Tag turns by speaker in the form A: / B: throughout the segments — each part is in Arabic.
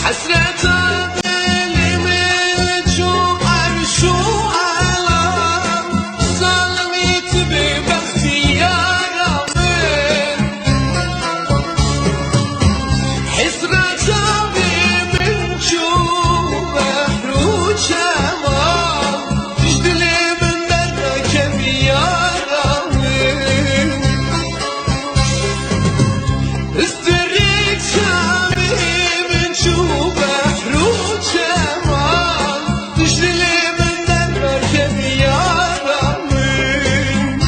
A: حسرة دلي من جو عرشو علام ظلمت ببختي يا رامن حسرة دلي من جو بحر وجمال تجدلي من دردك يا رامن استريت شامي من جو بحر وجمال تجدلي من دردك يا رامن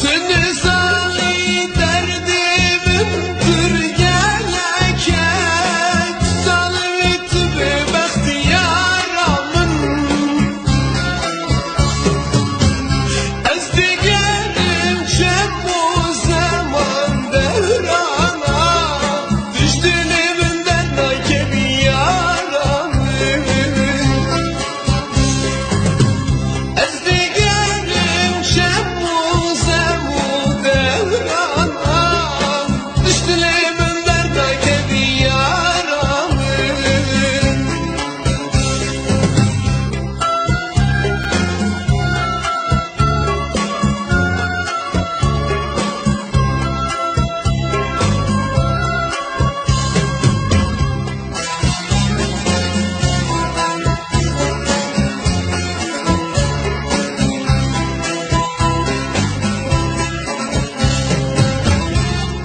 A: تنسالي دردي من ترجلك ظلمت ببختي يا رامن أصدقائم شموا زمان دهرانا تجدلي من دردك يا رامن أصدقائم شموا زمان دهرانا تجدلي من دردك يا رامن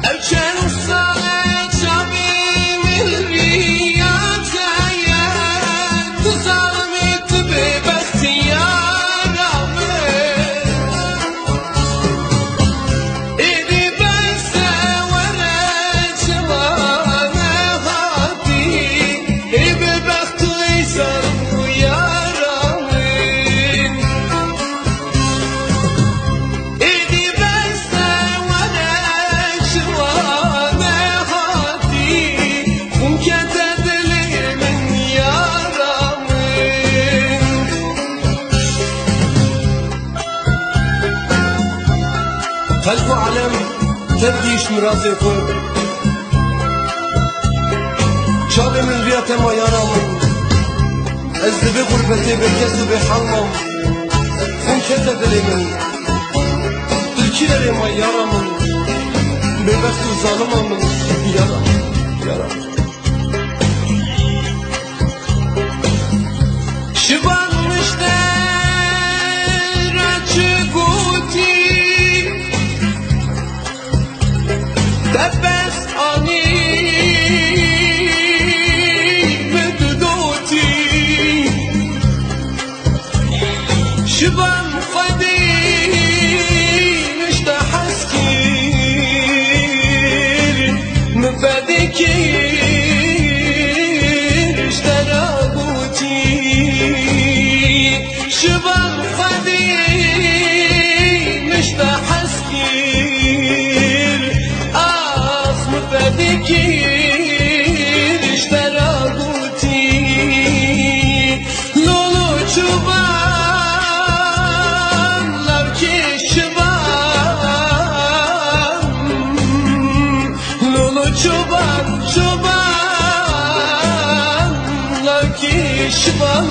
A: أبشر الصلاة شعبي من رياتي ظلمت ببختي يا رامن إيدي بس ولا جوانه هادي ببختي ظلموا يا رامن إيدي بس ولا جوانه هادي وانكتب لي من يا رامن قلب علم تبديش مراسي فوق شابي من ريات ما يا رامن أزدبي غربتي بالكسب حرمم وانكتب لي من تركي ما يا رامن ببخت ظالمم يا رامن يا رامن شبانmış açık uti Tepes ani medudoti Şiban fadim işte haskir müfedikir işte rabuti Şiban fadim işte haskir ah müfedikir işte rabuti Lolo çubanlar ki şiban Lolo çubanlar ki şiban